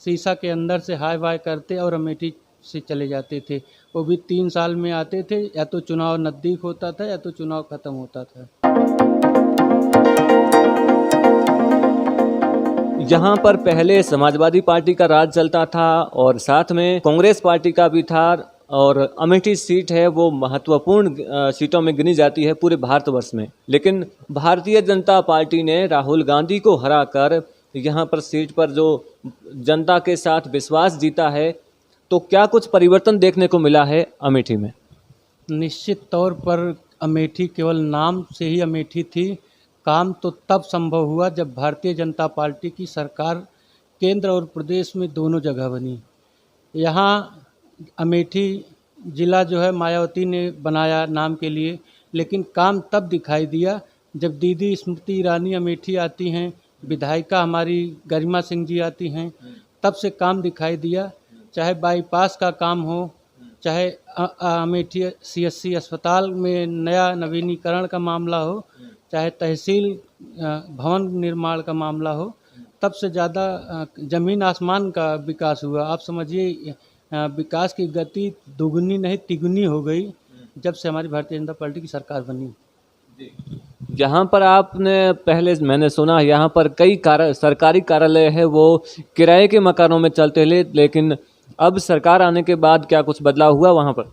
शीशा के अंदर से हाय बाय करते और अमेठी से चले जाते थे। वो भी 3 साल में आते थे, या तो चुनाव नज़दीक होता था या तो चुनाव ख़त्म होता था। यहाँ पर पहले समाजवादी पार्टी का राज चलता था और साथ में कांग्रेस पार्टी का भी था, और अमेठी सीट है वो महत्वपूर्ण सीटों में गिनी जाती है पूरे भारतवर्ष में। लेकिन भारतीय जनता पार्टी ने राहुल गांधी को हराकर यहाँ पर सीट पर जो जनता के साथ विश्वास जीता है, तो क्या कुछ परिवर्तन देखने को मिला है अमेठी में? निश्चित तौर पर अमेठी केवल नाम से ही अमेठी थी। काम तो तब संभव हुआ जब भारतीय जनता पार्टी की सरकार केंद्र और प्रदेश में दोनों जगह बनी। यहाँ अमेठी ज़िला जो है मायावती ने बनाया नाम के लिए, लेकिन काम तब दिखाई दिया जब दीदी स्मृति ईरानी अमेठी आती हैं, विधायिका हमारी गरिमा सिंह जी आती हैं, तब से काम दिखाई दिया। चाहे बाईपास का काम हो, चाहे अमेठी सीएससी अस्पताल में नया नवीनीकरण का मामला हो, चाहे तहसील भवन निर्माण का मामला हो, तब से ज़्यादा ज़मीन आसमान का विकास हुआ। आप समझिए विकास की गति दुगनी नहीं तिगुनी हो गई जब से हमारी भारतीय जनता पार्टी की सरकार बनी। यहाँ पर आपने पहले मैंने सुना यहाँ पर कई सरकारी कार्यालय है वो किराए के मकानों में चलते थे, लेकिन अब सरकार आने के बाद क्या कुछ बदलाव हुआ वहाँ पर?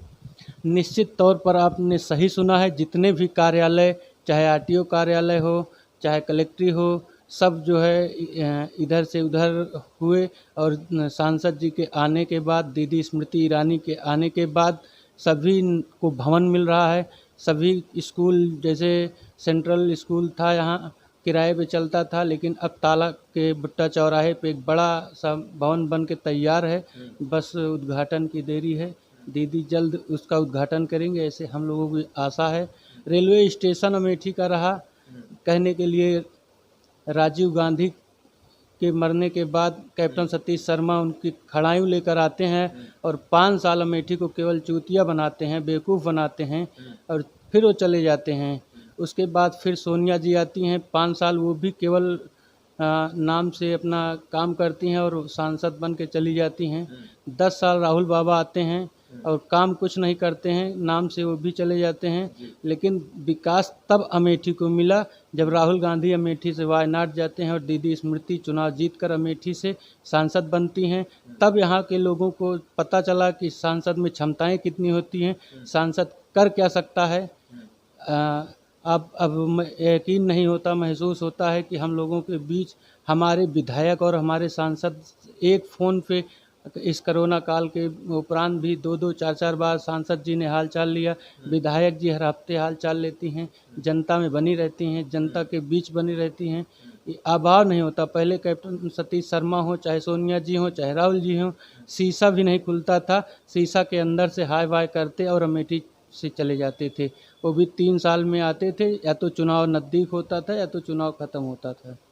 निश्चित तौर पर आपने सही सुना है। जितने भी कार्यालय, चाहे आरटीओ कार्यालय हो, चाहे कलेक्ट्री हो, सब जो है इधर से उधर हुए। और सांसद जी के आने के बाद, दीदी स्मृति ईरानी के आने के बाद सभी को भवन मिल रहा है। सभी स्कूल, जैसे सेंट्रल स्कूल था यहाँ किराए पे चलता था, लेकिन अब ताला के भुट्टा चौराहे पे एक बड़ा सा भवन बन के तैयार है, बस उद्घाटन की देरी है। दीदी जल्द उसका उद्घाटन करेंगे, ऐसे हम लोगों की आशा है। रेलवे स्टेशन अमेठी का रहा कहने के लिए। राजीव गांधी के मरने के बाद कैप्टन सतीश शर्मा उनकी खड़ायूँ लेकर आते हैं और 5 साल अमेठी को केवल चूतिया बनाते हैं, बेवकूफ़ बनाते हैं, और फिर वो चले जाते हैं। उसके बाद फिर सोनिया जी आती हैं, 5 साल वो भी केवल नाम से अपना काम करती हैं और सांसद बन के चली जाती हैं। 10 साल राहुल बाबा आते हैं और काम कुछ नहीं करते हैं, नाम से वो भी चले जाते हैं। लेकिन विकास तब अमेठी को मिला जब राहुल गांधी अमेठी से वायनाड जाते हैं और दीदी स्मृति चुनाव जीतकर अमेठी से सांसद बनती हैं। तब यहाँ के लोगों को पता चला कि सांसद में क्षमताएं कितनी होती हैं, सांसद कर क्या सकता है। अब यकीन नहीं होता, महसूस होता है कि हम लोगों के बीच हमारे विधायक और हमारे सांसद एक फ़ोन पे इस कोरोना काल के उपरांत भी 2-2, 4-4 बार सांसद जी ने हाल चाल लिया। विधायक जी हर हफ्ते हाल चाल लेती हैं, जनता में बनी रहती हैं, जनता के बीच बनी रहती हैं। अभाव नहीं होता। पहले कैप्टन सतीश शर्मा हो, चाहे सोनिया जी हो, चाहे राहुल जी हों, शीशा भी नहीं खुलता था। शीशा के अंदर से हाय बाय करते और अमेठी से चले जाते थे। वो भी 3 साल में आते थे, या तो चुनाव नज़दीक होता था या तो चुनाव ख़त्म होता था।